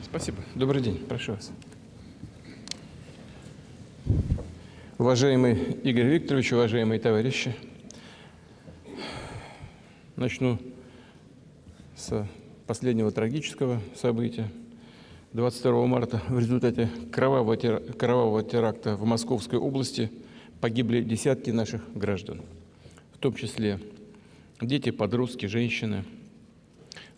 Спасибо. Добрый день. Прошу вас. Уважаемый Игорь Викторович, уважаемые товарищи, начну с последнего трагического события. 22 марта в результате кровавого теракта в Московской области погибли десятки наших граждан, в том числе дети, подростки, женщины.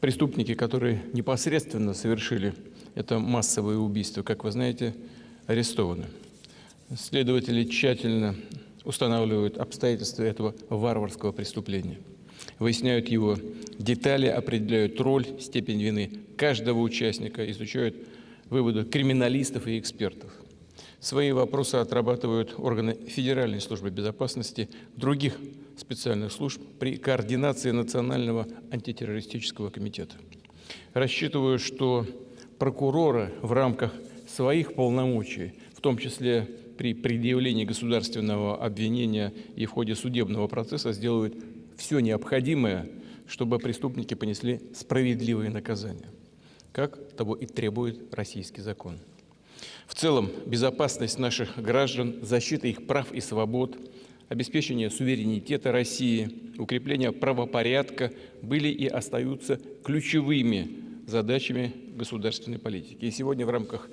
Преступники, которые непосредственно совершили это массовое убийство, как вы знаете, арестованы. Следователи тщательно устанавливают обстоятельства этого варварского преступления, выясняют его детали, определяют роль, степень вины каждого участника, изучают выводы криминалистов и экспертов. Свои вопросы отрабатывают органы Федеральной службы безопасности, других специальных служб при координации Национального антитеррористического комитета. Рассчитываю, что прокуроры в рамках своих полномочий, в том числе при предъявлении государственного обвинения и в ходе судебного процесса, сделают все необходимое, чтобы преступники понесли справедливые наказания, как того и требует российский закон. В целом, безопасность наших граждан, защита их прав и свобод, обеспечение суверенитета России, укрепление правопорядка были и остаются ключевыми задачами государственной политики. И сегодня в рамках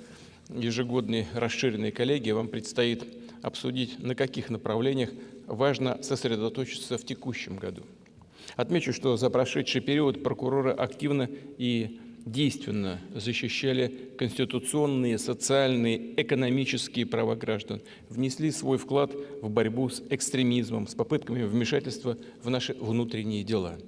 ежегодной расширенной коллегии вам предстоит обсудить, на каких направлениях важно сосредоточиться в текущем году. Отмечу, что за прошедший период прокуроры активно и действенно защищали конституционные, социальные, экономические права граждан, внесли свой вклад в борьбу с экстремизмом, с попытками вмешательства в наши внутренние дела.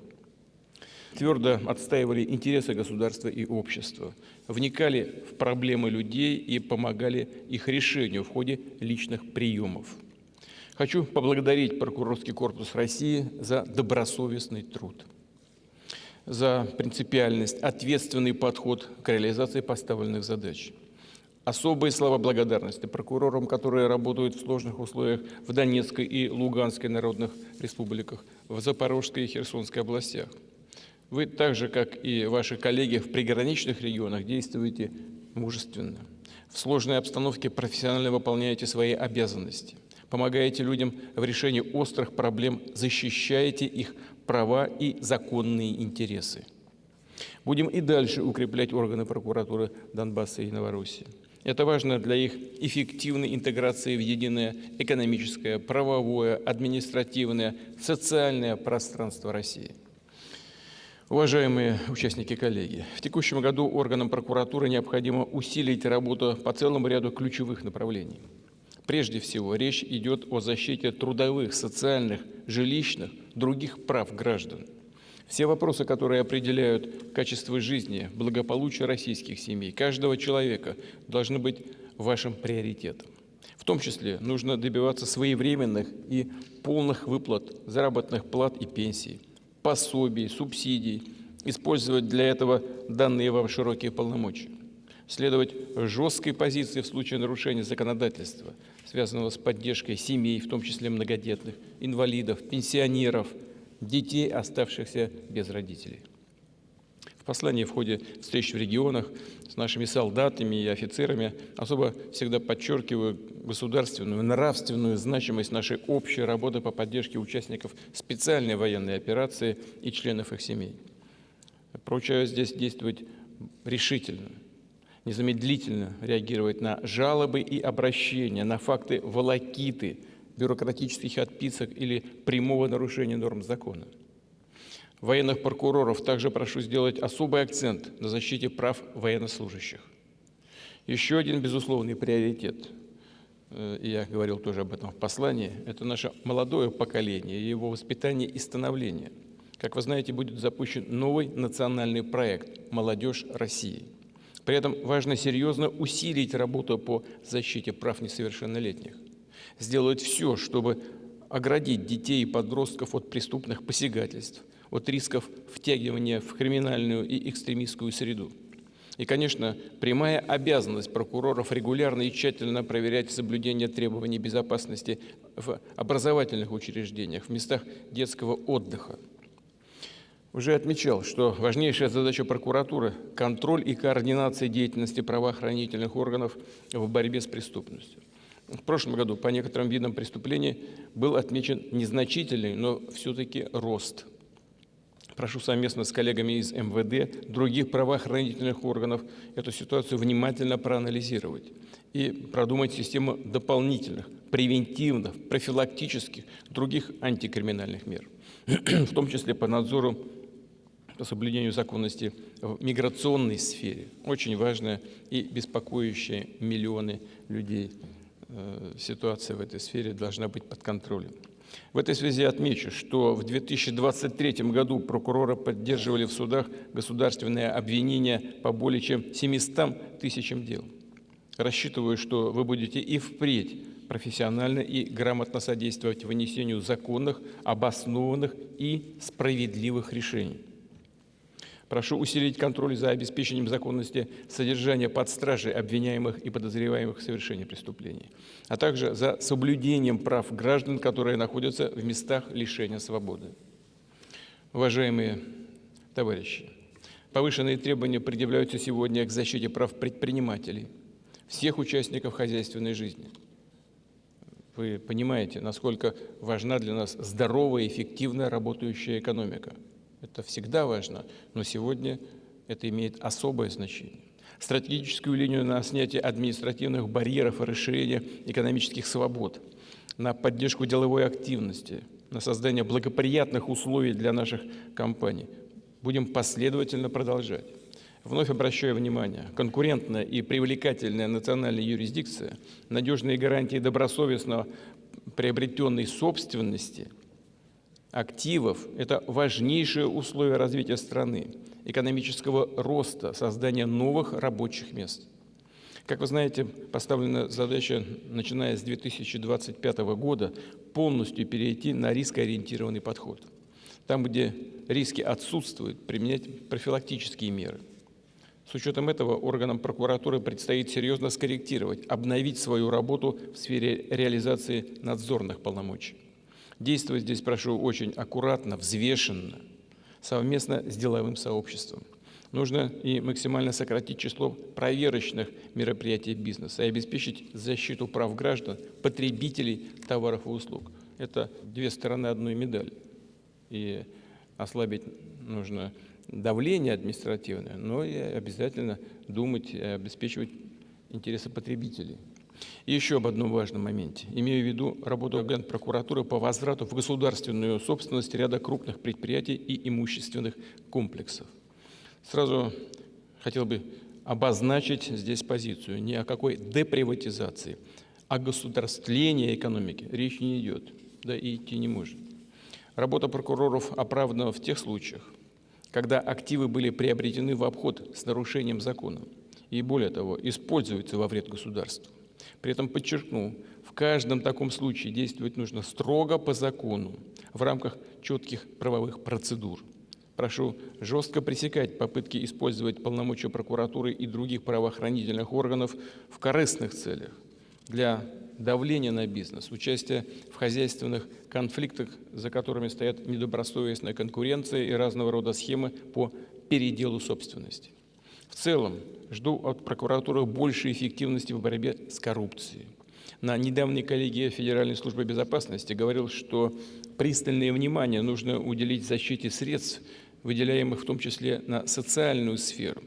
Твердо отстаивали интересы государства и общества, вникали в проблемы людей и помогали их решению в ходе личных приемов. Хочу поблагодарить Прокурорский корпус России за добросовестный труд, за принципиальность, ответственный подход к реализации поставленных задач. Особые слова благодарности прокурорам, которые работают в сложных условиях в Донецкой и Луганской народных республиках, в Запорожской и Херсонской областях. Вы, так же, как и ваши коллеги в приграничных регионах, действуете мужественно. В сложной обстановке профессионально выполняете свои обязанности, помогаете людям в решении острых проблем, защищаете их права и законные интересы. Будем и дальше укреплять органы прокуратуры Донбасса и Новороссии. Это важно для их эффективной интеграции в единое экономическое, правовое, административное, социальное пространство России. Уважаемые участники коллегии, в текущем году органам прокуратуры необходимо усилить работу по целому ряду ключевых направлений. Прежде всего, речь идет о защите трудовых, социальных, жилищных, других прав граждан. Все вопросы, которые определяют качество жизни, благополучие российских семей, каждого человека, должны быть вашим приоритетом. В том числе нужно добиваться своевременных и полных выплат заработных плат и пенсий, пособий, субсидий, использовать для этого данные вам широкие полномочия, следовать жесткой позиции в случае нарушения законодательства, связанного с поддержкой семей, в том числе многодетных, инвалидов, пенсионеров, детей, оставшихся без родителей. В послании в ходе встреч в регионах с нашими солдатами и офицерами особо всегда подчеркиваю государственную, нравственную значимость нашей общей работы по поддержке участников специальной военной операции и членов их семей. Поручаю здесь действовать решительно, незамедлительно реагировать на жалобы и обращения, на факты волокиты, бюрократических отписок или прямого нарушения норм закона. Военных прокуроров также прошу сделать особый акцент на защите прав военнослужащих. Еще один безусловный приоритет, и я говорил тоже об этом в послании, это наше молодое поколение, его воспитание и становление. Как вы знаете, будет запущен новый национальный проект «Молодежь России». При этом важно серьезно усилить работу по защите прав несовершеннолетних, сделать все, чтобы оградить детей и подростков от преступных посягательств, от рисков втягивания в криминальную и экстремистскую среду. И, конечно, прямая обязанность прокуроров регулярно и тщательно проверять соблюдение требований безопасности в образовательных учреждениях, в местах детского отдыха. Уже отмечал, что важнейшая задача прокуратуры – контроль и координация деятельности правоохранительных органов в борьбе с преступностью. В прошлом году по некоторым видам преступлений был отмечен незначительный, но все-таки рост. Прошу совместно с коллегами из МВД, других правоохранительных органов эту ситуацию внимательно проанализировать и продумать систему дополнительных, превентивных, профилактических, других антикриминальных мер, в том числе по надзору, по соблюдению законности в миграционной сфере. Очень важная и беспокоящая миллионы людей ситуация в этой сфере должна быть под контролем. В этой связи отмечу, что в 2023 году прокуроры поддерживали в судах государственные обвинения по более чем 700 тысячам дел. Рассчитываю, что вы будете и впредь профессионально и грамотно содействовать вынесению законных, обоснованных и справедливых решений. Прошу усилить контроль за обеспечением законности содержания под стражей обвиняемых и подозреваемых в совершении преступлений, а также за соблюдением прав граждан, которые находятся в местах лишения свободы. Уважаемые товарищи, повышенные требования предъявляются сегодня к защите прав предпринимателей, всех участников хозяйственной жизни. Вы понимаете, насколько важна для нас здоровая, эффективная работающая экономика. Это всегда важно, но сегодня это имеет особое значение. Стратегическую линию на снятие административных барьеров и расширение экономических свобод, на поддержку деловой активности, на создание благоприятных условий для наших компаний будем последовательно продолжать. Вновь обращаю внимание, конкурентная и привлекательная национальная юрисдикция, надежные гарантии добросовестно приобретенной собственности – активов – это важнейшее условие развития страны, экономического роста, создания новых рабочих мест. Как вы знаете, поставлена задача, начиная с 2025 года, полностью перейти на рискоориентированный подход. Там, где риски отсутствуют, применять профилактические меры. С учетом этого органам прокуратуры предстоит серьезно скорректировать, обновить свою работу в сфере реализации надзорных полномочий. Действовать здесь прошу очень аккуратно, взвешенно, совместно с деловым сообществом. Нужно и максимально сократить число проверочных мероприятий бизнеса и обеспечить защиту прав граждан, потребителей товаров и услуг. Это две стороны одной медали. И ослабить нужно давление административное, но и обязательно думать и обеспечивать интересы потребителей. И еще об одном важном моменте. Имею в виду работу Генпрокуратуры по возврату в государственную собственность ряда крупных предприятий и имущественных комплексов. Сразу хотел бы обозначить здесь позицию. Ни о какой деприватизации, о государствлении экономики речь не идет, да и идти не может. Работа прокуроров оправдана в тех случаях, когда активы были приобретены в обход с нарушением закона и, более того, используются во вред государству. При этом подчеркну, в каждом таком случае действовать нужно строго по закону, в рамках четких правовых процедур. Прошу жестко пресекать попытки использовать полномочия прокуратуры и других правоохранительных органов в корыстных целях для давления на бизнес, участия в хозяйственных конфликтах, за которыми стоят недобросовестная конкуренция и разного рода схемы по переделу собственности. В целом, жду от прокуратуры большей эффективности в борьбе с коррупцией. На недавней коллегии Федеральной службы безопасности говорил, что пристальное внимание нужно уделить защите средств, выделяемых в том числе на социальную сферу,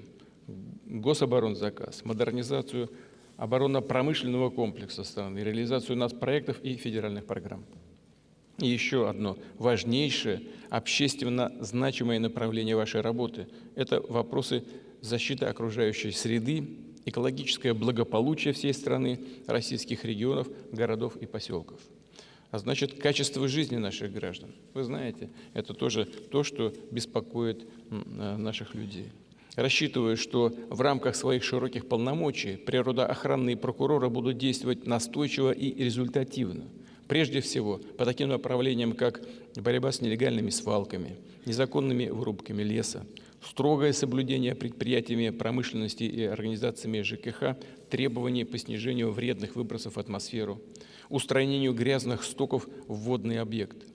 гособоронзаказ, модернизацию оборонно-промышленного комплекса страны, реализацию нацпроектов и федеральных программ. И еще одно важнейшее, общественно значимое направление вашей работы – это вопросы защиты окружающей среды, экологическое благополучие всей страны, российских регионов, городов и поселков. А значит, качество жизни наших граждан. Вы знаете, это тоже то, что беспокоит наших людей. Рассчитываю, что в рамках своих широких полномочий природоохранные прокуроры будут действовать настойчиво и результативно. Прежде всего, по таким направлениям, как борьба с нелегальными свалками, незаконными вырубками леса, строгое соблюдение предприятиями промышленности и организациями ЖКХ требований по снижению вредных выбросов в атмосферу, устранению грязных стоков в водные объекты.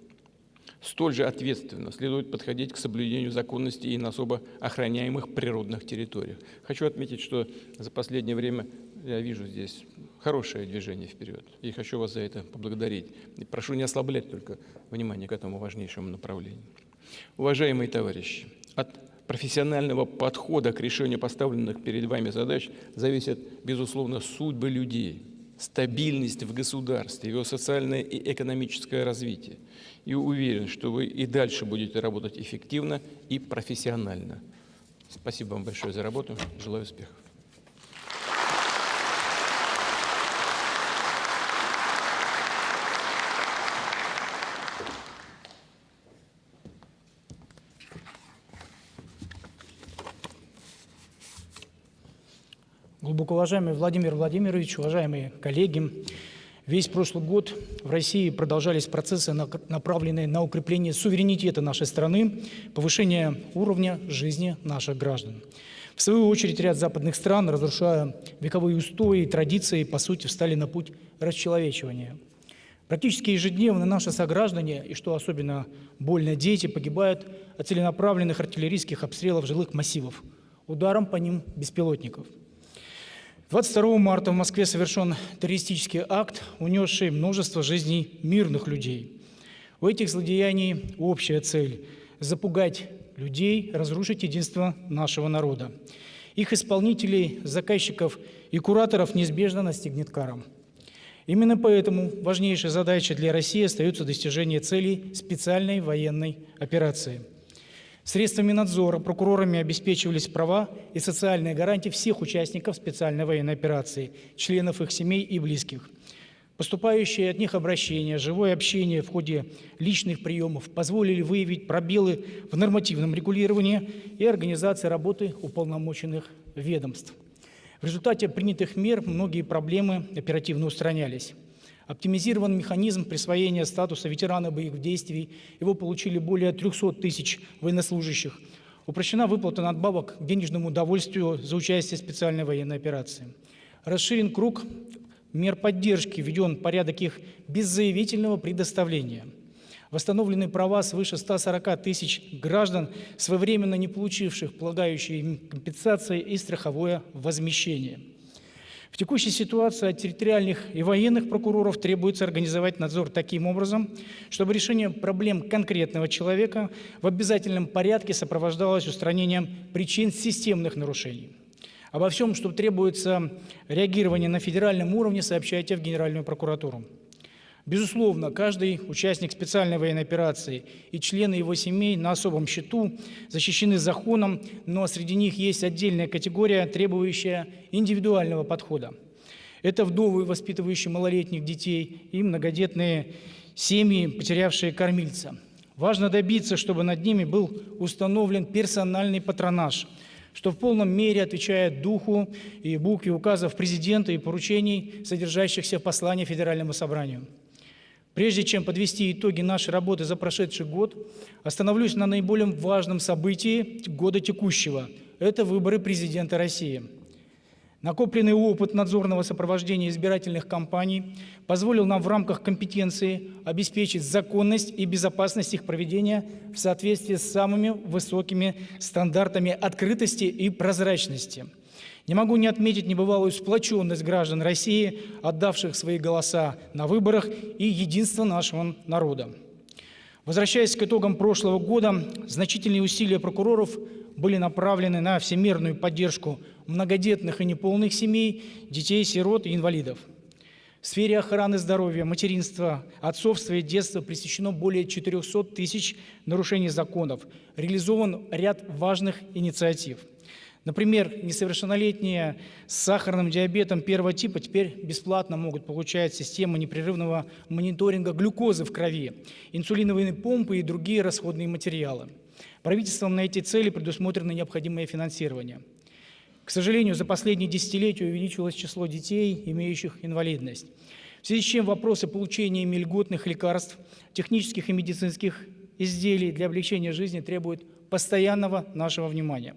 Столь же ответственно следует подходить к соблюдению законности и на особо охраняемых природных территориях. Хочу отметить, что за последнее время я вижу здесь хорошее движение вперед, и хочу вас за это поблагодарить. И прошу не ослаблять только внимание к этому важнейшему направлению. Уважаемые товарищи, от профессионального подхода к решению поставленных перед вами задач зависят, безусловно, судьбы людей, стабильность в государстве, его социальное и экономическое развитие. И уверен, что вы и дальше будете работать эффективно и профессионально. Спасибо вам большое за работу. Желаю успехов. Глубоко уважаемый Владимир Владимирович, уважаемые коллеги, весь прошлый год в России продолжались процессы, направленные на укрепление суверенитета нашей страны, повышение уровня жизни наших граждан. В свою очередь, ряд западных стран, разрушая вековые устои и традиции, по сути, встали на путь расчеловечивания. Практически ежедневно наши сограждане, и что особенно больно, дети, погибают от целенаправленных артиллерийских обстрелов жилых массивов, ударом по ним беспилотников. 22 марта в Москве совершен террористический акт, унесший множество жизней мирных людей. У этих злодеяний общая цель – запугать людей, разрушить единство нашего народа. Их исполнителей, заказчиков и кураторов неизбежно настигнет кара. Именно поэтому важнейшей задачей для России остается достижение целей специальной военной операции. Средствами надзора прокурорами обеспечивались права и социальные гарантии всех участников специальной военной операции, членов их семей и близких. Поступающие от них обращения, живое общение в ходе личных приемов позволили выявить пробелы в нормативном регулировании и организации работы уполномоченных ведомств. В результате принятых мер многие проблемы оперативно устранялись. Оптимизирован механизм присвоения статуса ветерана боевых действий. Его получили более 300 тысяч военнослужащих. Упрощена выплата надбавок к денежному удовольствию за участие в специальной военной операции. Расширен круг мер поддержки, введен порядок их беззаявительного предоставления. Восстановлены права свыше 140 тысяч граждан, своевременно не получивших полагающие им компенсации и страховое возмещение. В текущей ситуации от территориальных и военных прокуроров требуется организовать надзор таким образом, чтобы решение проблем конкретного человека в обязательном порядке сопровождалось устранением причин системных нарушений. Обо всем, что требуется реагирования на федеральном уровне, сообщайте в Генеральную прокуратуру. Безусловно, каждый участник специальной военной операции и члены его семей на особом счету защищены законом, но среди них есть отдельная категория, требующая индивидуального подхода. Это вдовы, воспитывающие малолетних детей, и многодетные семьи, потерявшие кормильца. Важно добиться, чтобы над ними был установлен персональный патронаж, что в полном мере отвечает духу и букве указов президента и поручений, содержащихся в послании Федеральному собранию. Прежде чем подвести итоги нашей работы за прошедший год, остановлюсь на наиболее важном событии года текущего – это выборы президента России. Накопленный опыт надзорного сопровождения избирательных кампаний позволил нам в рамках компетенции обеспечить законность и безопасность их проведения в соответствии с самыми высокими стандартами открытости и прозрачности. Не могу не отметить небывалую сплоченность граждан России, отдавших свои голоса на выборах, и единство нашего народа. Возвращаясь к итогам прошлого года, значительные усилия прокуроров были направлены на всемирную поддержку многодетных и неполных семей, детей, сирот и инвалидов. В сфере охраны здоровья, материнства, отцовства и детства пресечено более 400 тысяч нарушений законов, реализован ряд важных инициатив. Например, несовершеннолетние с сахарным диабетом первого типа теперь бесплатно могут получать систему непрерывного мониторинга глюкозы в крови, инсулиновые помпы и другие расходные материалы. Правительством на эти цели предусмотрено необходимое финансирование. К сожалению, за последние десятилетия увеличилось число детей, имеющих инвалидность, в связи с чем вопросы получения ими льготных лекарств, технических и медицинских изделий для облегчения жизни требуют постоянного нашего внимания.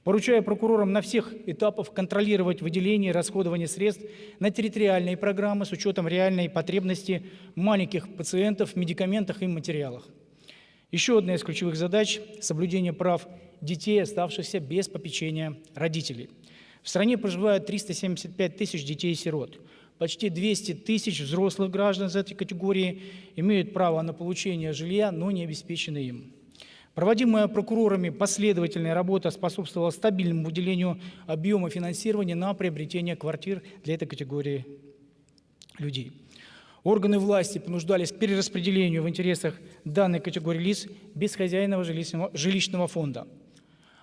Поручаю прокурорам на всех этапах контролировать выделение и расходование средств на территориальные программы с учетом реальной потребности маленьких пациентов в медикаментах и материалах. Еще одна из ключевых задач – соблюдение прав детей, оставшихся без попечения родителей. В стране проживает 375 тысяч детей-сирот. Почти 200 тысяч взрослых граждан из этой категории имеют право на получение жилья, но не обеспечены им. Проводимая прокурорами последовательная работа способствовала стабильному выделению объема финансирования на приобретение квартир для этой категории людей. Органы власти понуждались к перераспределению в интересах данной категории лиц без хозяйного жилищного фонда.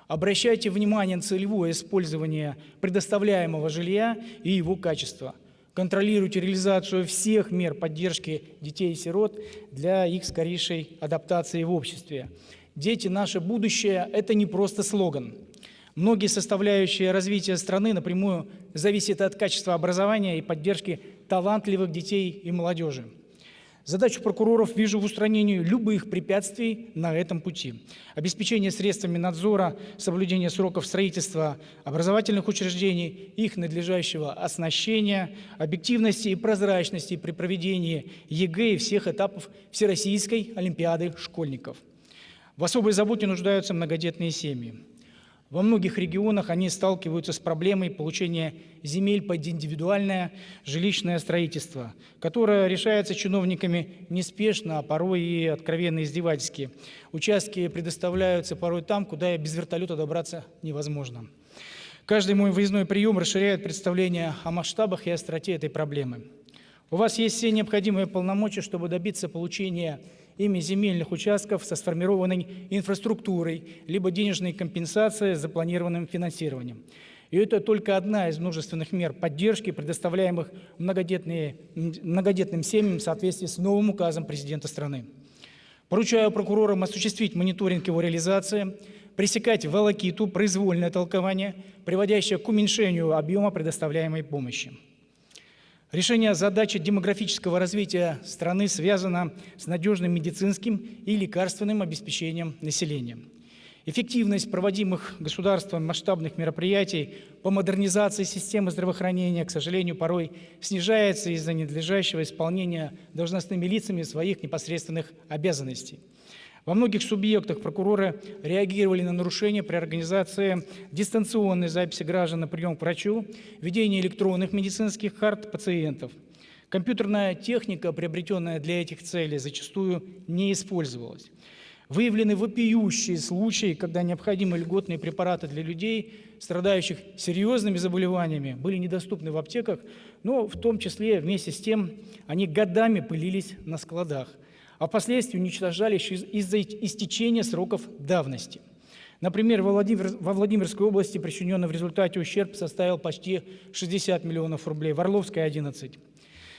Обращайте внимание на целевое использование предоставляемого жилья и его качество. Контролируйте реализацию всех мер поддержки детей и сирот для их скорейшей адаптации в обществе. «Дети – наше будущее» – это не просто слоган. Многие составляющие развития страны напрямую зависят от качества образования и поддержки талантливых детей и молодежи. Задачу прокуроров вижу в устранении любых препятствий на этом пути. Обеспечение средствами надзора, соблюдение сроков строительства образовательных учреждений, их надлежащего оснащения, объективности и прозрачности при проведении ЕГЭ и всех этапов Всероссийской олимпиады школьников. В особой заботе нуждаются многодетные семьи. Во многих регионах они сталкиваются с проблемой получения земель под индивидуальное жилищное строительство, которое решается чиновниками неспешно, а порой и откровенно издевательски. Участки предоставляются порой там, куда и без вертолета добраться невозможно. Каждый мой выездной прием расширяет представление о масштабах и остроте этой проблемы. У вас есть все необходимые полномочия, чтобы добиться получения ими земельных участков со сформированной инфраструктурой, либо денежной компенсацией с запланированным финансированием. И это только одна из множественных мер поддержки, предоставляемых многодетным семьям в соответствии с новым указом президента страны. Поручаю прокурорам осуществить мониторинг его реализации, пресекать волокиту, произвольное толкование, приводящее к уменьшению объема предоставляемой помощи. Решение задачи демографического развития страны связано с надежным медицинским и лекарственным обеспечением населения. Эффективность проводимых государством масштабных мероприятий по модернизации системы здравоохранения, к сожалению, порой снижается из-за ненадлежащего исполнения должностными лицами своих непосредственных обязанностей. Во многих субъектах прокуроры реагировали на нарушения при организации дистанционной записи граждан на прием к врачу, ведении электронных медицинских карт пациентов. Компьютерная техника, приобретенная для этих целей, зачастую не использовалась. Выявлены вопиющие случаи, когда необходимые льготные препараты для людей, страдающих серьезными заболеваниями, были недоступны в аптеках, но в том числе вместе с тем они годами пылились на складах, а впоследствии уничтожались из-за истечения сроков давности. Например, во Владимирской области причиненный в результате ущерб составил почти 60 миллионов рублей, в Орловской – 11.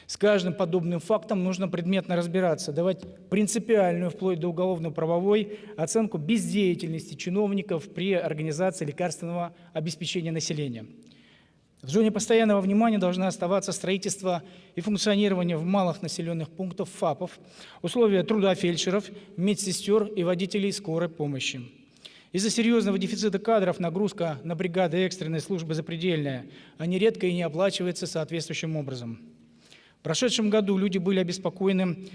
С каждым подобным фактом нужно предметно разбираться, давать принципиальную, вплоть до уголовно-правовой, оценку бездеятельности чиновников при организации лекарственного обеспечения населения. В зоне постоянного внимания должны оставаться строительство и функционирование в малых населенных пунктах ФАПов, условия труда фельдшеров, медсестер и водителей скорой помощи. Из-за серьезного дефицита кадров нагрузка на бригады экстренной службы запредельная, а нередко и не оплачивается соответствующим образом. В прошедшем году люди были обеспокоены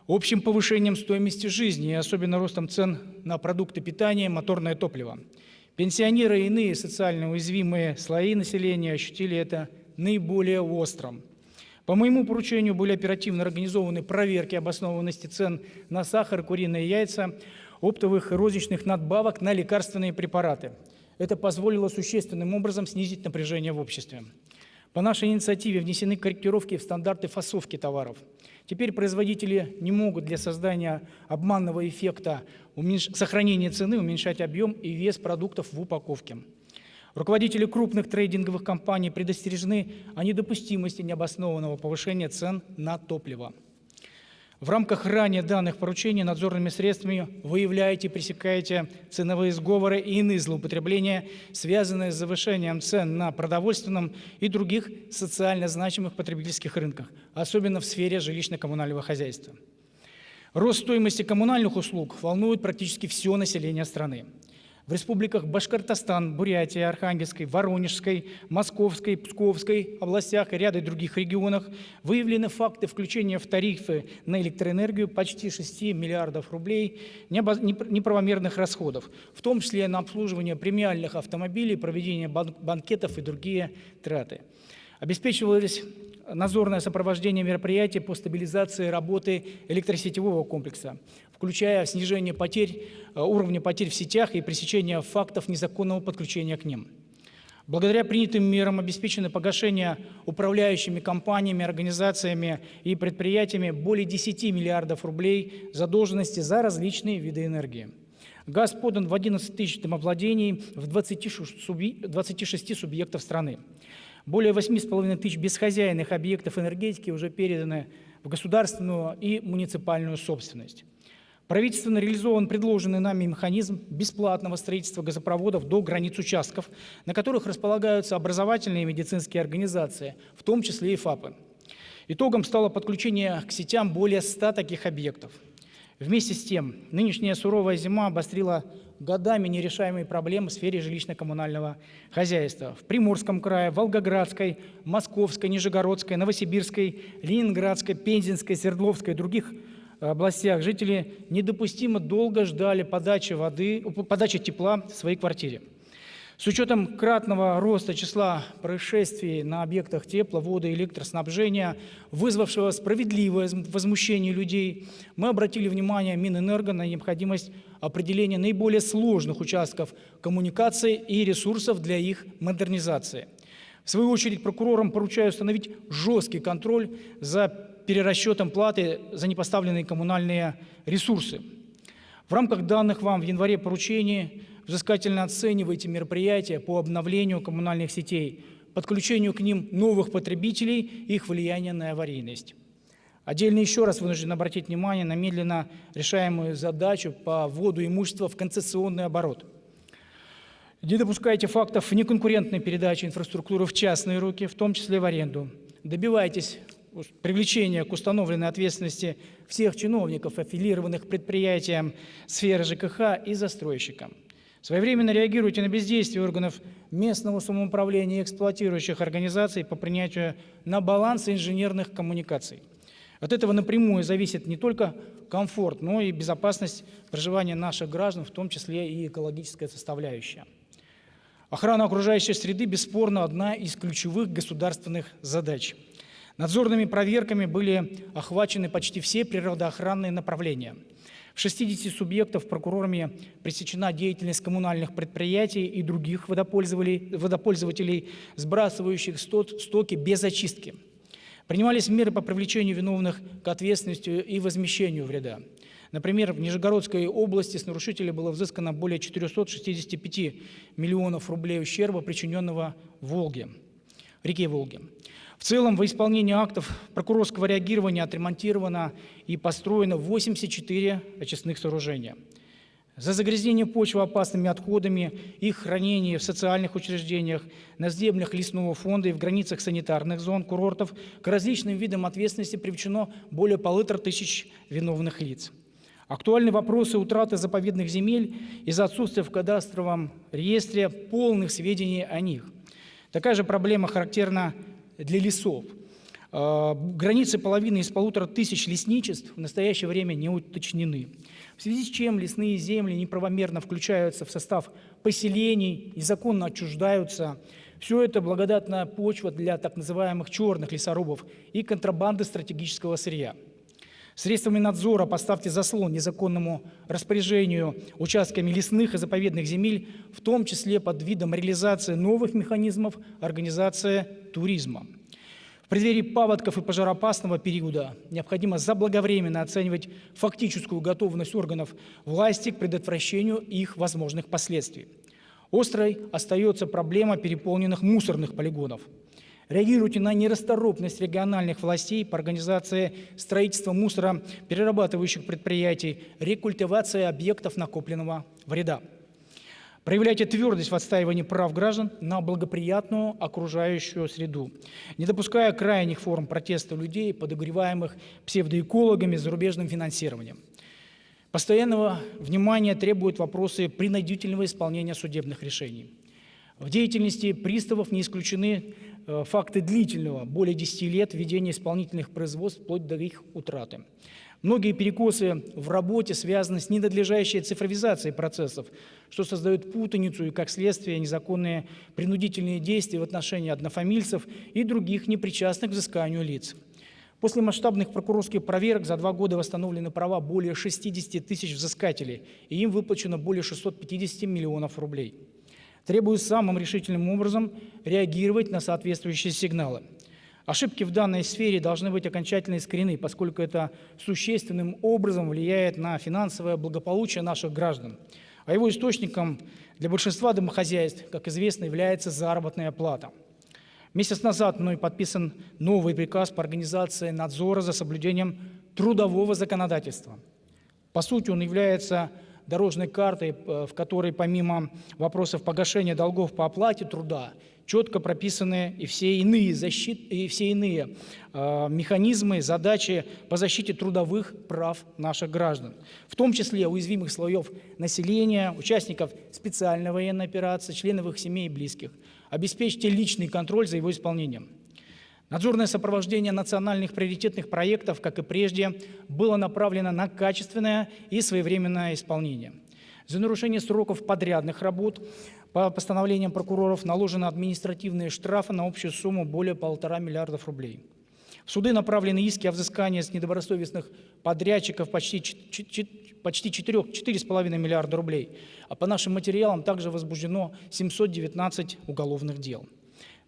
общим повышением стоимости жизни и особенно ростом цен на продукты питания и моторное топливо. Пенсионеры и иные социально уязвимые слои населения ощутили это наиболее остро. По моему поручению были оперативно организованы проверки обоснованности цен на сахар, куриные яйца, оптовых и розничных надбавок на лекарственные препараты. Это позволило существенным образом снизить напряжение в обществе. По нашей инициативе внесены корректировки в стандарты фасовки товаров. Теперь производители не могут для создания обманного эффекта сохранения цены уменьшать объем и вес продуктов в упаковке. Руководители крупных трейдинговых компаний предостережены о недопустимости необоснованного повышения цен на топливо. В рамках ранее данных поручений надзорными средствами выявляете и пресекаете ценовые сговоры и иные злоупотребления, связанные с завышением цен на продовольственном и других социально значимых потребительских рынках, особенно в сфере жилищно-коммунального хозяйства. Рост стоимости коммунальных услуг волнует практически все население страны. В республиках Башкортостан, Бурятия, Архангельской, Воронежской, Московской, Псковской областях и ряда других регионах выявлены факты включения в тарифы на электроэнергию почти 6 миллиардов рублей неправомерных расходов, в том числе на обслуживание премиальных автомобилей, проведение банкетов и другие траты. Обеспечивалось надзорное сопровождение мероприятий по стабилизации работы электросетевого комплекса, включая снижение уровня потерь в сетях и пресечение фактов незаконного подключения к ним. Благодаря принятым мерам обеспечено погашение управляющими компаниями, организациями и предприятиями более 10 миллиардов рублей задолженности за различные виды энергии. Газ подан в 11 тысяч домовладений в 26 субъектов страны. Более 8,5 тысяч бесхозяйных объектов энергетики уже переданы в государственную и муниципальную собственность. Правительственно реализован предложенный нами механизм бесплатного строительства газопроводов до границ участков, на которых располагаются образовательные и медицинские организации, в том числе и ФАПы. Итогом стало подключение к сетям более 100 таких объектов. Вместе с тем, нынешняя суровая зима обострила годами нерешаемые проблемы в сфере жилищно-коммунального хозяйства. В Приморском крае, Волгоградской, Московской, Нижегородской, Новосибирской, Ленинградской, Пензенской, Свердловской и других областях жители недопустимо долго ждали подачи тепла в своей квартире. С учетом кратного роста числа происшествий на объектах тепла, воды и электроснабжения, вызвавшего справедливое возмущение людей, мы обратили внимание Минэнерго на необходимость определения наиболее сложных участков коммуникации и ресурсов для их модернизации. В свою очередь, прокурорам поручаю установить жесткий контроль за перерасчетом платы за непоставленные коммунальные ресурсы. В рамках данных вам в январе поручений взыскательно оценивайте мероприятия по обновлению коммунальных сетей, подключению к ним новых потребителей и их влияние на аварийность. Отдельно еще раз вынужден обратить внимание на медленно решаемую задачу по вводу имущества в концессионный оборот. Не допускайте фактов неконкурентной передачи инфраструктуры в частные руки, в том числе в аренду. Добивайтесь привлечения к установленной ответственности всех чиновников, аффилированных к предприятиям сферы ЖКХ и застройщикам. Своевременно реагируйте на бездействие органов местного самоуправления и эксплуатирующих организаций по принятию на баланс инженерных коммуникаций. От этого напрямую зависит не только комфорт, но и безопасность проживания наших граждан, в том числе и экологическая составляющая. Охрана окружающей среды бесспорно одна из ключевых государственных задач. Надзорными проверками были охвачены почти все природоохранные направления. В 60 субъектов прокурорами пресечена деятельность коммунальных предприятий и других водопользователей, сбрасывающих стоки без очистки. Принимались меры по привлечению виновных к ответственности и возмещению вреда. Например, в Нижегородской области с нарушителей было взыскано более 465 миллионов рублей ущерба, причиненного реке Волге. В целом, во исполнение актов прокурорского реагирования отремонтировано и построено 84 очистных сооружения. За загрязнение почвы опасными отходами, их хранение в социальных учреждениях, на землях лесного фонда и в границах санитарных зон, курортов к различным видам ответственности привлечено более 1500 виновных лиц. Актуальны вопросы утраты заповедных земель из-за отсутствия в кадастровом реестре полных сведений о них. Такая же проблема характерна для лесов. Границы половины из 1500 лесничеств в настоящее время не уточнены, в связи с чем лесные земли неправомерно включаются в состав поселений, незаконно отчуждаются. Все это благодатная почва для так называемых черных лесорубов и контрабанды стратегического сырья. Средствами надзора поставьте заслон незаконному распоряжению участками лесных и заповедных земель, в том числе под видом реализации новых механизмов организации туризма. В преддверии паводков и пожароопасного периода необходимо заблаговременно оценивать фактическую готовность органов власти к предотвращению их возможных последствий. Острой остается проблема переполненных мусорных полигонов. Реагируйте на нерасторопность региональных властей по организации строительства мусороперерабатывающих предприятий, рекультивации объектов накопленного вреда. Проявляйте твердость в отстаивании прав граждан на благоприятную окружающую среду, не допуская крайних форм протеста людей, подогреваемых псевдоэкологами с зарубежным финансированием. Постоянного внимания требуют вопросы принудительного исполнения судебных решений. В деятельности приставов не исключены факты длительного, более 10 лет, ведения исполнительных производств вплоть до их утраты. Многие перекосы в работе связаны с ненадлежащей цифровизацией процессов, что создает путаницу и, как следствие, незаконные принудительные действия в отношении однофамильцев и других непричастных к взысканию лиц. После масштабных прокурорских проверок за 2 года восстановлены права более 60 тысяч взыскателей, и им выплачено более 650 миллионов рублей. Требует самым решительным образом реагировать на соответствующие сигналы. Ошибки в данной сфере должны быть окончательно искореneны, поскольку это существенным образом влияет на финансовое благополучие наших граждан. А его источником для большинства домохозяйств, как известно, является заработная плата. Месяц назад мной подписан новый приказ по организации надзора за соблюдением трудового законодательства. По сути, он является дорожной картой, в которой помимо вопросов погашения долгов по оплате труда четко прописаны и все иные механизмы, задачи по защите трудовых прав наших граждан, в том числе уязвимых слоев населения, участников специальной военной операции, членов их семей и близких. Обеспечьте личный контроль за его исполнением. Надзорное сопровождение национальных приоритетных проектов, как и прежде, было направлено на качественное и своевременное исполнение. За нарушение сроков подрядных работ по постановлениям прокуроров наложены административные штрафы на общую сумму более 1,5 миллиарда рублей. В суды направлены иски о взыскании с недобросовестных подрядчиков почти 4,5 миллиарда рублей, а по нашим материалам также возбуждено 719 уголовных дел.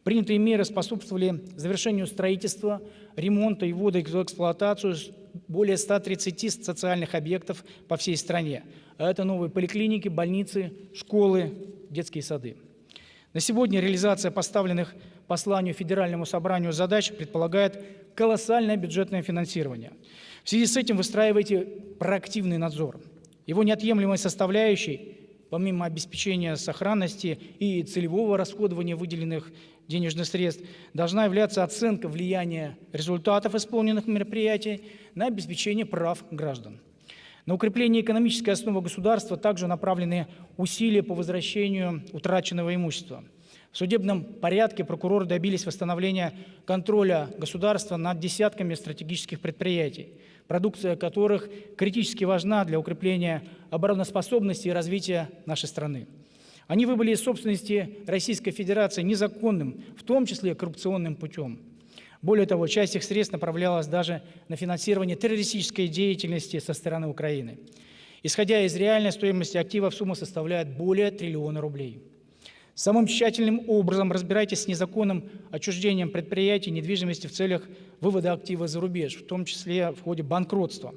Принятые меры способствовали завершению строительства, ремонта и ввода в эксплуатацию более 130 социальных объектов по всей стране. А это новые поликлиники, больницы, школы, детские сады. На сегодня реализация поставленных посланию Федеральному собранию задач предполагает колоссальное бюджетное финансирование. В связи с этим выстраивайте проактивный надзор. Его неотъемлемой составляющей, помимо обеспечения сохранности и целевого расходования выделенных денежных средств, должна являться оценка влияния результатов исполненных мероприятий на обеспечение прав граждан. На укрепление экономической основы государства также направлены усилия по возвращению утраченного имущества. В судебном порядке прокуроры добились восстановления контроля государства над десятками стратегических предприятий, продукция которых критически важна для укрепления обороноспособности и развития нашей страны. Они выбыли из собственности Российской Федерации незаконным, в том числе коррупционным путем. Более того, часть их средств направлялась даже на финансирование террористической деятельности со стороны Украины. Исходя из реальной стоимости активов, сумма составляет более 1 триллиона рублей. Самым тщательным образом разбирайтесь с незаконным отчуждением предприятий недвижимости в целях вывода актива за рубеж, в том числе в ходе банкротства.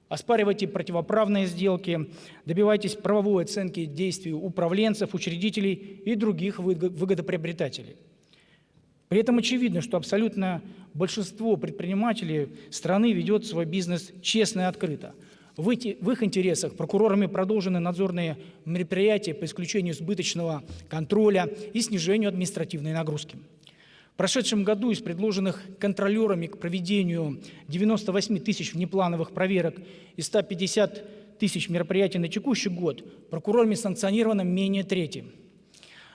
Оспаривайте противоправные сделки, добивайтесь правовой оценки действий управленцев, учредителей и других выгодоприобретателей. При этом очевидно, что абсолютно большинство предпринимателей страны ведет свой бизнес честно и открыто. В их интересах прокурорами продолжены надзорные мероприятия по исключению избыточного контроля и снижению административной нагрузки. В прошедшем году из предложенных контролерами к проведению 98 тысяч внеплановых проверок и 150 тысяч мероприятий на текущий год прокурорами санкционировано менее трети.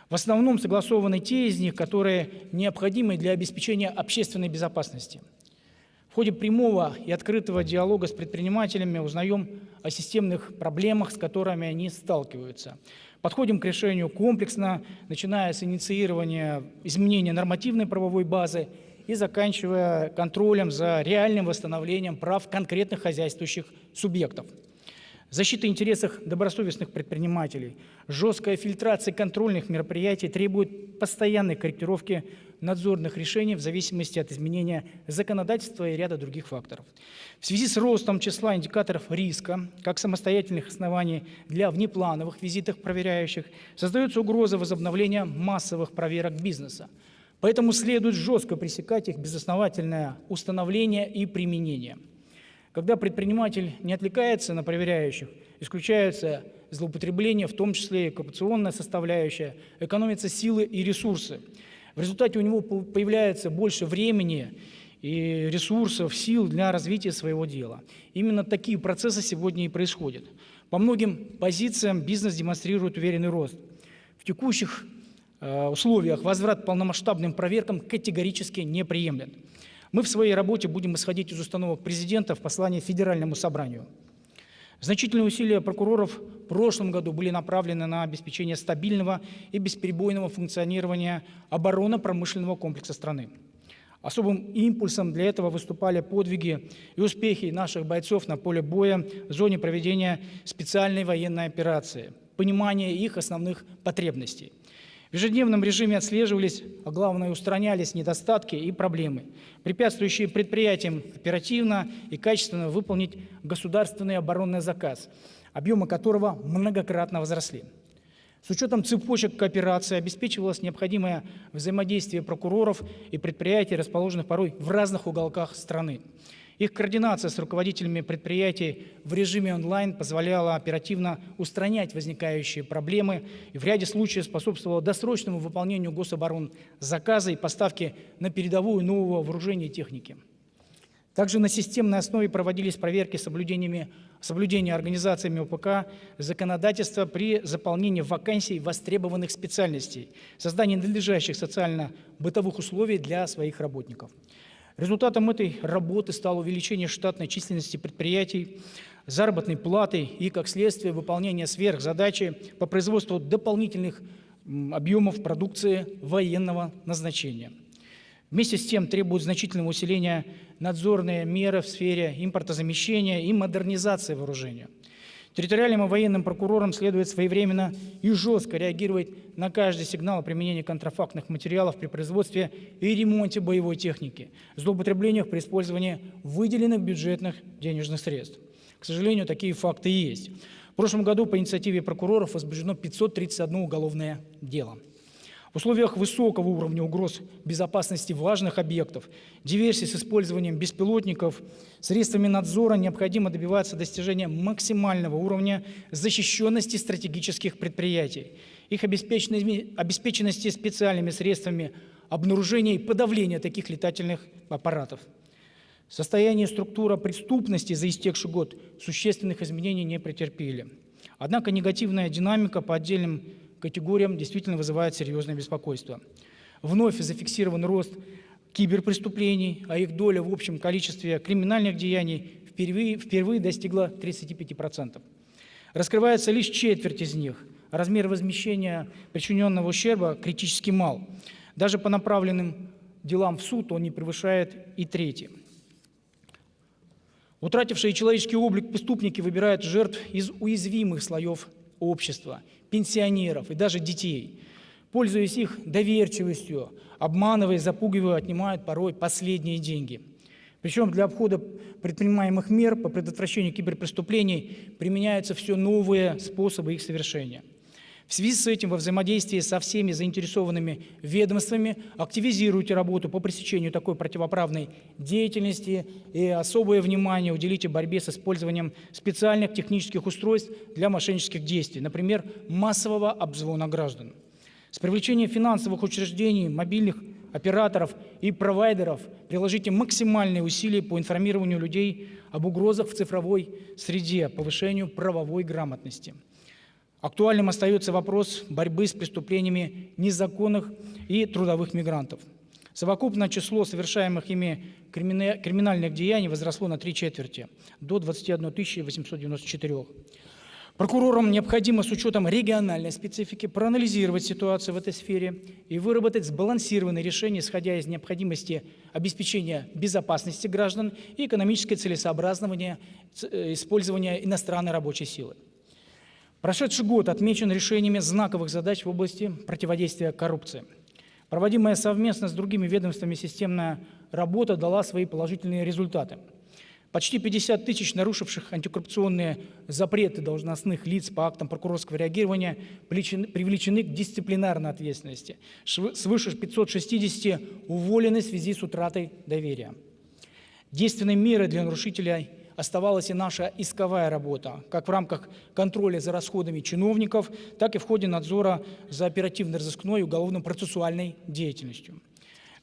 В основном согласованы те из них, которые необходимы для обеспечения общественной безопасности. В ходе прямого и открытого диалога с предпринимателями узнаем о системных проблемах, с которыми они сталкиваются. Подходим к решению комплексно, начиная с инициирования изменения нормативной правовой базы и заканчивая контролем за реальным восстановлением прав конкретных хозяйствующих субъектов. Защита интересов добросовестных предпринимателей, жесткая фильтрация контрольных мероприятий требует постоянной корректировки надзорных решений в зависимости от изменения законодательства и ряда других факторов. В связи с ростом числа индикаторов риска, как самостоятельных оснований для внеплановых визитов проверяющих, создается угроза возобновления массовых проверок бизнеса. Поэтому следует жестко пресекать их безосновательное установление и применение. Когда предприниматель не отвлекается на проверяющих, исключаются злоупотребления, в том числе и коррупционная составляющая, экономятся силы и ресурсы. В результате у него появляется больше времени и ресурсов, сил для развития своего дела. Именно такие процессы сегодня и происходят. По многим позициям бизнес демонстрирует уверенный рост. В текущих условиях возврат к полномасштабным проверкам категорически неприемлем. Мы в своей работе будем исходить из установок президента в послании Федеральному собранию. Значительные усилия прокуроров в прошлом году были направлены на обеспечение стабильного и бесперебойного функционирования оборонно-промышленного комплекса страны. Особым импульсом для этого выступали подвиги и успехи наших бойцов на поле боя в зоне проведения специальной военной операции, понимание их основных потребностей. В ежедневном режиме отслеживались, а главное устранялись недостатки и проблемы, препятствующие предприятиям оперативно и качественно выполнить государственный оборонный заказ, объемы которого многократно возросли. С учетом цепочек кооперации обеспечивалось необходимое взаимодействие прокуроров и предприятий, расположенных порой в разных уголках страны. Их координация с руководителями предприятий в режиме онлайн позволяла оперативно устранять возникающие проблемы и в ряде случаев способствовала досрочному выполнению гособоронзаказа и поставке на передовую нового вооружения и техники. Также на системной основе проводились проверки соблюдения организациями ОПК законодательства при заполнении вакансий востребованных специальностей, создании надлежащих социально-бытовых условий для своих работников. Результатом этой работы стало увеличение штатной численности предприятий, заработной платы и, как следствие, выполнение сверхзадачи по производству дополнительных объемов продукции военного назначения. Вместе с тем требуют значительного усиления надзорные меры в сфере импортозамещения и модернизации вооружения. Территориальным и военным прокурорам следует своевременно и жестко реагировать на каждый сигнал о применении контрафактных материалов при производстве и ремонте боевой техники, злоупотреблениях при использовании выделенных бюджетных денежных средств. К сожалению, такие факты есть. В прошлом году по инициативе прокуроров возбуждено 531 уголовное дело. В условиях высокого уровня угроз безопасности важных объектов, диверсий с использованием беспилотников, средствами надзора необходимо добиваться достижения максимального уровня защищенности стратегических предприятий, их обеспеченности специальными средствами обнаружения и подавления таких летательных аппаратов. Состояние и структура преступности за истекший год существенных изменений не претерпели. Однако негативная динамика по отдельным категориям действительно вызывает серьезное беспокойство. Вновь зафиксирован рост киберпреступлений, а их доля в общем количестве криминальных деяний впервые достигла 35%. Раскрывается лишь четверть из них. Размер возмещения причиненного ущерба критически мал. Даже по направленным делам в суд он не превышает и трети. Утратившие человеческий облик преступники выбирают жертв из уязвимых слоев общества, пенсионеров и даже детей. Пользуясь их доверчивостью, обманывая, запугивая, отнимают порой последние деньги. Причем для обхода предпринимаемых мер по предотвращению киберпреступлений применяются все новые способы их совершения. В связи с этим во взаимодействии со всеми заинтересованными ведомствами активизируйте работу по пресечению такой противоправной деятельности и особое внимание уделите борьбе с использованием специальных технических устройств для мошеннических действий, например, массового обзвона граждан. С привлечением финансовых учреждений, мобильных операторов и провайдеров приложите максимальные усилия по информированию людей об угрозах в цифровой среде, повышению правовой грамотности. Актуальным остается вопрос борьбы с преступлениями незаконных и трудовых мигрантов. Совокупное число совершаемых ими криминальных деяний возросло на 3/4, до 21 894. Прокурорам необходимо с учетом региональной специфики проанализировать ситуацию в этой сфере и выработать сбалансированные решения, исходя из необходимости обеспечения безопасности граждан и экономической целесообразности использования иностранной рабочей силы. Прошедший год отмечен решениями знаковых задач в области противодействия коррупции. Проводимая совместно с другими ведомствами системная работа дала свои положительные результаты. Почти 50 тысяч нарушивших антикоррупционные запреты должностных лиц по актам прокурорского реагирования привлечены к дисциплинарной ответственности. Свыше 560 уволены в связи с утратой доверия. Действенной мерой для нарушителей оставалась и наша исковая работа, как в рамках контроля за расходами чиновников, так и в ходе надзора за оперативно-розыскной и уголовно-процессуальной деятельностью.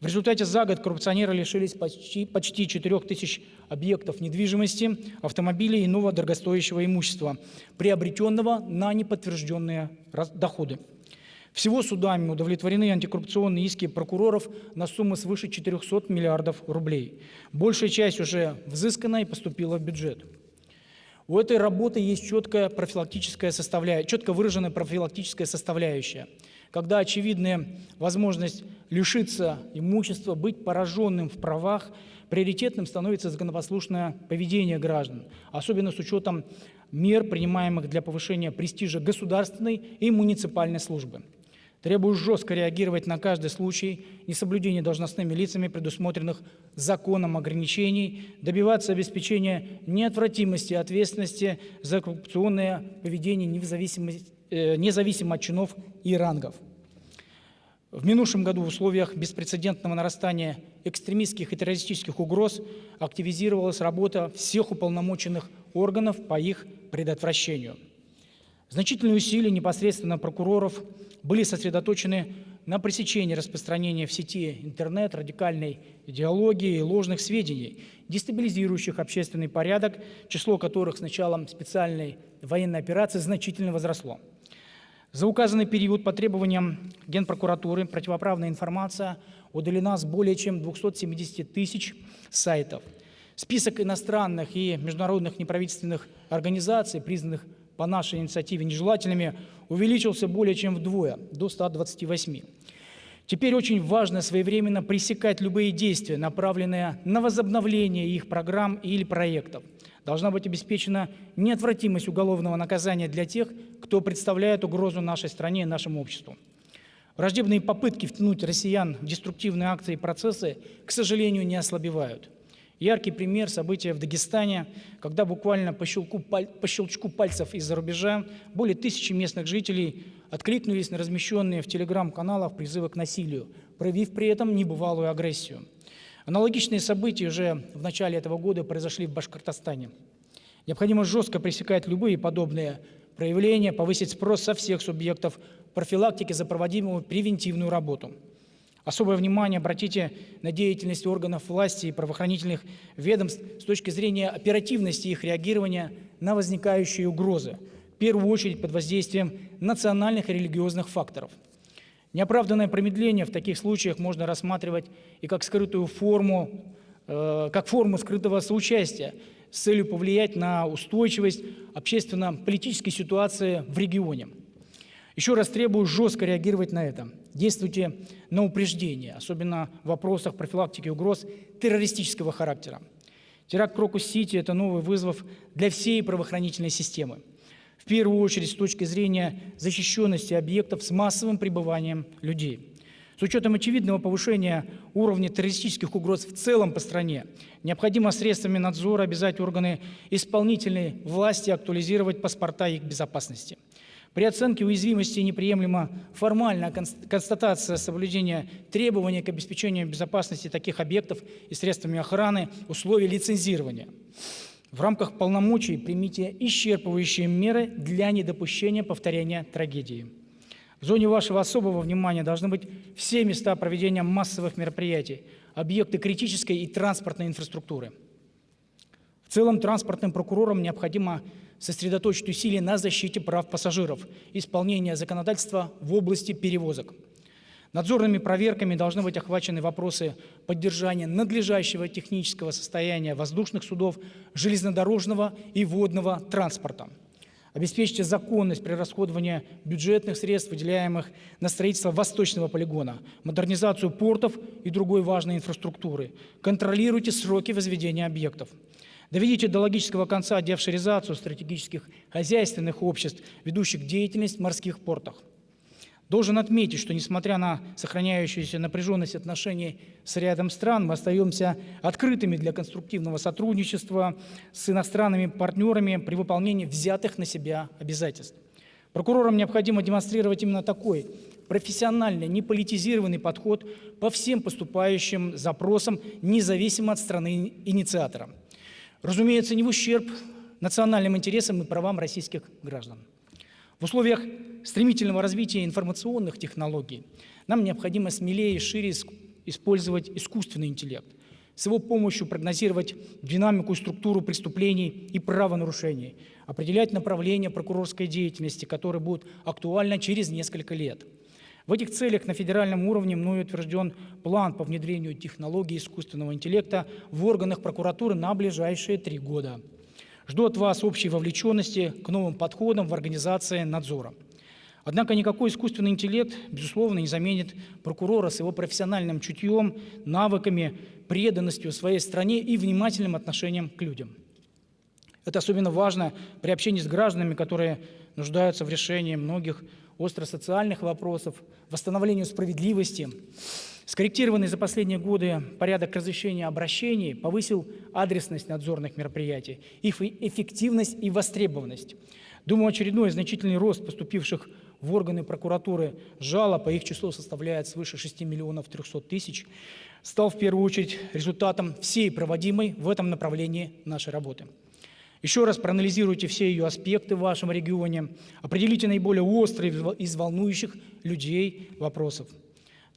В результате за год коррупционеры лишились почти 4000 объектов недвижимости, автомобилей и иного дорогостоящего имущества, приобретенного на неподтвержденные доходы. Всего судами удовлетворены антикоррупционные иски прокуроров на сумму свыше 400 миллиардов рублей. Большая часть уже взыскана и поступила в бюджет. У этой работы есть четко выраженная профилактическая составляющая, когда очевидная возможность лишиться имущества, быть пораженным в правах, приоритетным становится законопослушное поведение граждан, особенно с учетом мер, принимаемых для повышения престижа государственной и муниципальной службы. Требую жестко реагировать на каждый случай несоблюдения должностными лицами предусмотренных законом ограничений, добиваться обеспечения неотвратимости ответственности за коррупционное поведение независимо от чинов и рангов. В минувшем году в условиях беспрецедентного нарастания экстремистских и террористических угроз активизировалась работа всех уполномоченных органов по их предотвращению. Значительные усилия непосредственно прокуроров были сосредоточены на пресечении распространения в сети интернет радикальной идеологии и ложных сведений, дестабилизирующих общественный порядок, число которых с началом специальной военной операции значительно возросло. За указанный период по требованиям Генпрокуратуры противоправная информация удалена с более чем 270 тысяч сайтов. Список иностранных и международных неправительственных организаций, признанных по нашей инициативе нежелательными, увеличился более чем вдвое, до 128. Теперь очень важно своевременно пресекать любые действия, направленные на возобновление их программ или проектов. Должна быть обеспечена неотвратимость уголовного наказания для тех, кто представляет угрозу нашей стране и нашему обществу. Враждебные попытки втянуть россиян в деструктивные акции и процессы, к сожалению, не ослабевают. Яркий пример — события в Дагестане, когда буквально по щелчку пальцев из-за рубежа более 1000 местных жителей откликнулись на размещенные в телеграм-каналах призывы к насилию, проявив при этом небывалую агрессию. Аналогичные события уже в начале этого года произошли в Башкортостане. Необходимо жестко пресекать любые подобные проявления, повысить спрос со всех субъектов профилактики за проводимую превентивную работу. Особое внимание обратите на деятельность органов власти и правоохранительных ведомств с точки зрения оперативности их реагирования на возникающие угрозы, в первую очередь под воздействием национальных и религиозных факторов. Неоправданное промедление в таких случаях можно рассматривать и как форму скрытого соучастия с целью повлиять на устойчивость общественно-политической ситуации в регионе. Еще раз требую жестко реагировать на это. Действуйте на упреждение, особенно в вопросах профилактики угроз террористического характера. Теракт в Крокус-Сити – это новый вызов для всей правоохранительной системы. В первую очередь с точки зрения защищенности объектов с массовым пребыванием людей. С учетом очевидного повышения уровня террористических угроз в целом по стране, необходимо средствами надзора обязать органы исполнительной власти актуализировать паспорта их безопасности. При оценке уязвимости неприемлема формальная констатация соблюдения требований к обеспечению безопасности таких объектов и средствами охраны, условий лицензирования. В рамках полномочий примите исчерпывающие меры для недопущения повторения трагедии. В зоне вашего особого внимания должны быть все места проведения массовых мероприятий, объекты критической и транспортной инфраструктуры. В целом, транспортным прокурорам необходимо сосредоточить усилия на защите прав пассажиров, исполнения законодательства в области перевозок. Надзорными проверками должны быть охвачены вопросы поддержания надлежащего технического состояния воздушных судов, железнодорожного и водного транспорта. Обеспечьте законность при расходовании бюджетных средств, выделяемых на строительство Восточного полигона, модернизацию портов и другой важной инфраструктуры. Контролируйте сроки возведения объектов. Доведите до логического конца деофшоризацию стратегических хозяйственных обществ, ведущих деятельность в морских портах. Должен отметить, что несмотря на сохраняющуюся напряженность отношений с рядом стран, мы остаемся открытыми для конструктивного сотрудничества с иностранными партнерами при выполнении взятых на себя обязательств. Прокурорам необходимо демонстрировать именно такой профессиональный, неполитизированный подход по всем поступающим запросам, независимо от страны инициатора. Разумеется, не в ущерб национальным интересам и правам российских граждан. В условиях стремительного развития информационных технологий нам необходимо смелее и шире использовать искусственный интеллект, с его помощью прогнозировать динамику и структуру преступлений и правонарушений, определять направление прокурорской деятельности, которое будет актуально через несколько лет. В этих целях на федеральном уровне мною утвержден план по внедрению технологий искусственного интеллекта в органах прокуратуры на ближайшие 3 года. Жду от вас общей вовлеченности к новым подходам в организации надзора. Однако никакой искусственный интеллект, безусловно, не заменит прокурора с его профессиональным чутьем, навыками, преданностью своей стране и внимательным отношением к людям. Это особенно важно при общении с гражданами, которые нуждаются в решении многих остросоциальных вопросов, восстановлению справедливости. Скорректированный за последние годы порядок разрешения обращений повысил адресность надзорных мероприятий, их эффективность и востребованность. Думаю, очередной значительный рост поступивших в органы прокуратуры жалоб, по их числу составляет свыше 6 миллионов 300 тысяч, стал в первую очередь результатом всей проводимой в этом направлении нашей работы. Еще раз проанализируйте все ее аспекты в вашем регионе, определите наиболее острые из волнующих людей вопросов.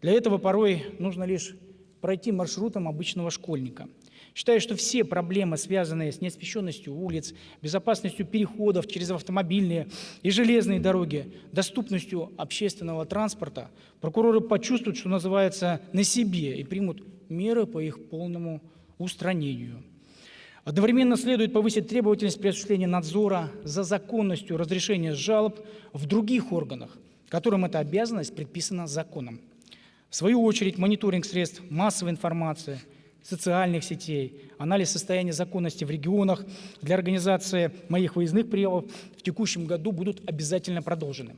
Для этого порой нужно лишь пройти маршрутом обычного школьника. Считаю, что все проблемы, связанные с неосвещенностью улиц, безопасностью переходов через автомобильные и железные дороги, доступностью общественного транспорта, прокуроры почувствуют, что называется, на себе и примут меры по их полному устранению. Одновременно следует повысить требовательность при осуществлении надзора за законностью разрешения жалоб в других органах, которым эта обязанность предписана законом. В свою очередь, мониторинг средств массовой информации, социальных сетей, анализ состояния законности в регионах для организации моих выездных приемов в текущем году будут обязательно продолжены.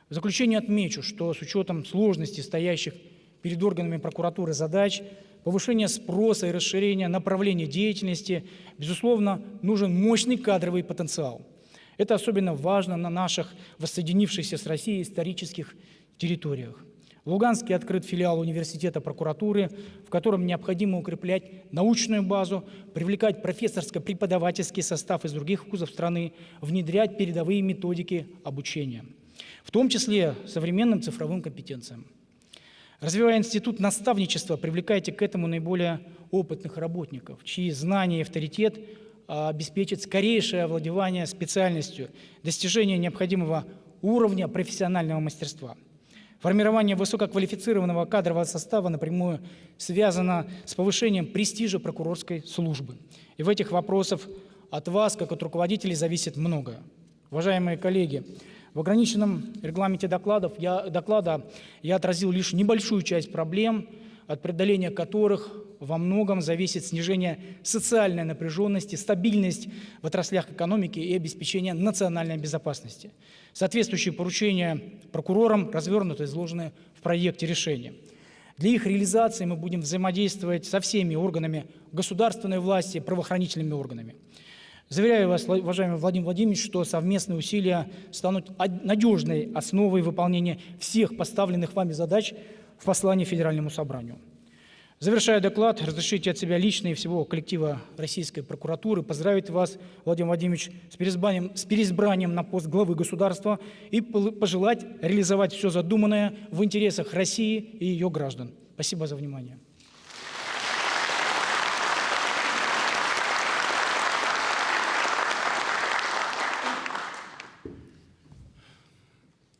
В заключение отмечу, что с учетом сложностей стоящих перед органами прокуратуры задач, повышения спроса и расширения направлений деятельности, безусловно, нужен мощный кадровый потенциал. Это особенно важно на наших воссоединившихся с Россией исторических территориях. В Луганске открыт филиал университета прокуратуры, в котором необходимо укреплять научную базу, привлекать профессорско-преподавательский состав из других вузов страны, внедрять передовые методики обучения, в том числе современным цифровым компетенциям. Развивая институт наставничества, привлекайте к этому наиболее опытных работников, чьи знания и авторитет обеспечат скорейшее овладевание специальностью, достижение необходимого уровня профессионального мастерства. Формирование высококвалифицированного кадрового состава напрямую связано с повышением престижа прокурорской службы. И в этих вопросах от вас, как от руководителей, зависит многое. Уважаемые коллеги, в ограниченном регламенте доклада я отразил лишь небольшую часть проблем, от преодоления которых во многом зависит снижение социальной напряженности, стабильность в отраслях экономики и обеспечение национальной безопасности. Соответствующие поручения прокурорам развернуты и изложены в проекте решения. Для их реализации мы будем взаимодействовать со всеми органами государственной власти, правоохранительными органами. Заверяю вас, уважаемый Владимир Владимирович, что совместные усилия станут надежной основой выполнения всех поставленных вами задач в послании Федеральному собранию. Завершая доклад, разрешите от себя лично и всего коллектива Российской прокуратуры поздравить вас, Владимир Владимирович, с переизбранием на пост главы государства и пожелать реализовать все задуманное в интересах России и ее граждан. Спасибо за внимание.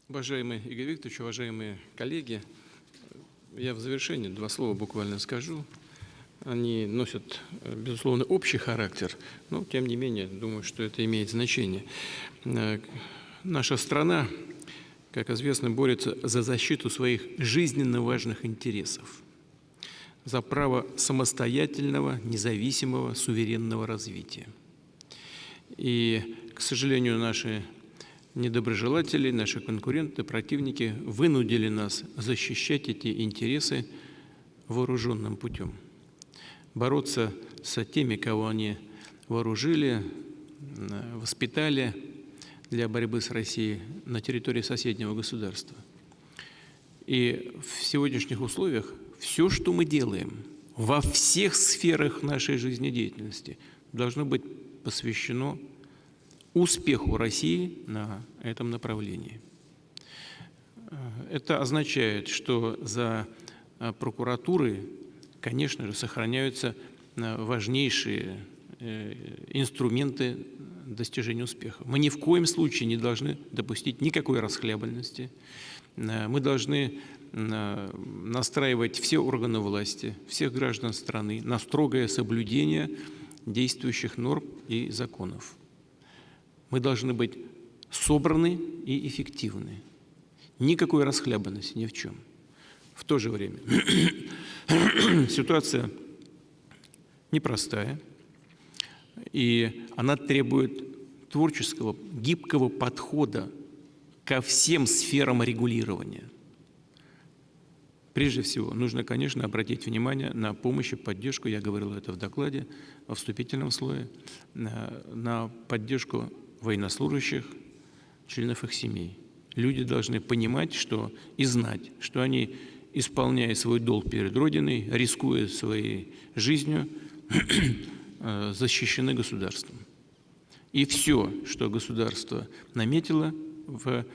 Уважаемый Игорь Викторович, уважаемые коллеги, я в завершении 2 слова буквально скажу. Они носят, безусловно, общий характер, но, тем не менее, думаю, что это имеет значение. Наша страна, как известно, борется за защиту своих жизненно важных интересов, за право самостоятельного, независимого, суверенного развития. И, к сожалению, наши недоброжелатели, наши конкуренты, противники вынудили нас защищать эти интересы вооруженным путем, бороться с теми, кого они вооружили, воспитали для борьбы с Россией на территории соседнего государства. И в сегодняшних условиях все, что мы делаем во всех сферах нашей жизнедеятельности, должно быть посвящено успеху России на этом направлении. Это означает, что за прокуратуры, конечно же, сохраняются важнейшие инструменты достижения успеха. Мы ни в коем случае не должны допустить никакой расхлябанности. Мы должны настраивать все органы власти, всех граждан страны на строгое соблюдение действующих норм и законов. Мы должны быть собраны и эффективны. Никакой расхлябанности ни в чем. В то же время ситуация непростая, и она требует творческого, гибкого подхода ко всем сферам регулирования. Прежде всего, нужно, конечно, обратить внимание на помощь и поддержку, я говорил это в докладе, во вступительном слое, на поддержку военнослужащих, членов их семей. Люди должны понимать, что и знать, что они, исполняя свой долг перед Родиной, рискуя своей жизнью, защищены государством. И все, что государство наметило в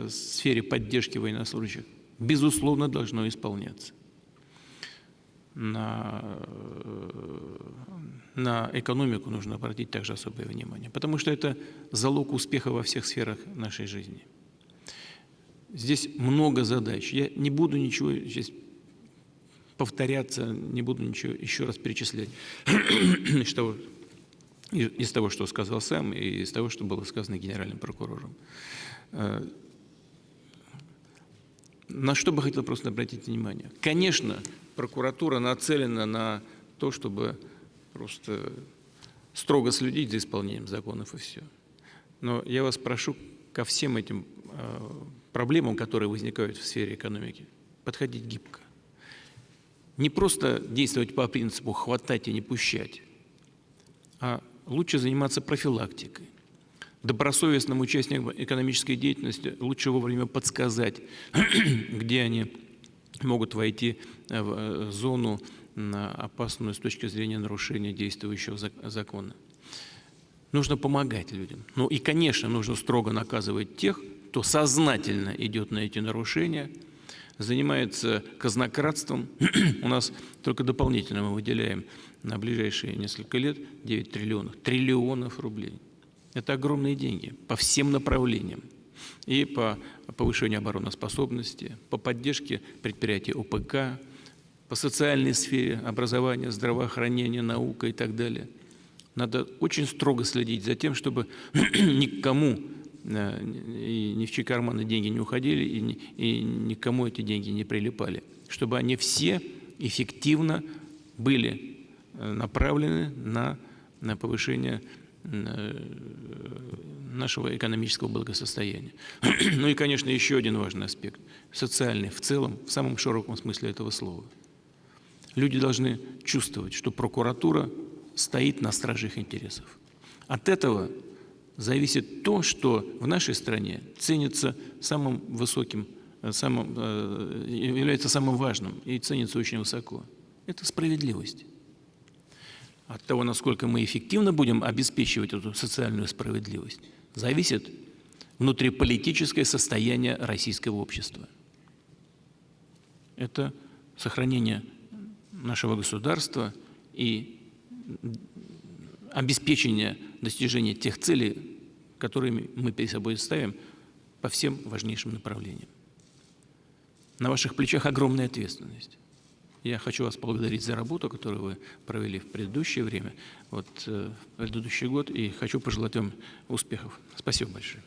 сфере поддержки военнослужащих, безусловно, должно исполняться. На экономику нужно обратить также особое внимание, потому что это залог успеха во всех сферах нашей жизни. Здесь много задач. Я не буду ничего здесь повторяться, не буду ничего еще раз перечислять из того, что сказал сам, и из того, что было сказано генеральным прокурором. На что бы хотел просто обратить внимание. Конечно, прокуратура нацелена на то, чтобы просто строго следить за исполнением законов и все. Но я вас прошу ко всем этим проблемам, которые возникают в сфере экономики, подходить гибко. Не просто действовать по принципу «хватать и не пущать», а лучше заниматься профилактикой. Добросовестным участникам экономической деятельности лучше вовремя подсказать, где они могут войти в зону опасную с точки зрения нарушения действующего закона. Нужно помогать людям. Ну и, конечно, нужно строго наказывать тех, кто сознательно идет на эти нарушения, занимается казнократством. У нас только дополнительно мы выделяем на ближайшие несколько лет 9 триллионов рублей. Это огромные деньги по всем направлениям. И по повышению обороноспособности, по поддержке предприятий ОПК, по социальной сфере, образования, здравоохранения, наука и так далее. Надо очень строго следить за тем, чтобы никому и ни в чьи карманы деньги не уходили, и никому эти деньги не прилипали. Чтобы они все эффективно были направлены на повышение нашего экономического благосостояния. Ну и, конечно, еще один важный аспект – социальный в целом, в самом широком смысле этого слова. Люди должны чувствовать, что прокуратура стоит на страже их интересов. От этого зависит то, что в нашей стране ценится самым высоким, является самым важным и ценится очень высоко. Это справедливость. От того, насколько мы эффективно будем обеспечивать эту социальную справедливость, зависит внутриполитическое состояние российского общества. Это сохранение нашего государства и обеспечение достижения тех целей, которые мы перед собой ставим по всем важнейшим направлениям. На ваших плечах огромная ответственность. Я хочу вас поблагодарить за работу, которую вы провели в предыдущее время, предыдущий год, и хочу пожелать вам успехов. Спасибо большое.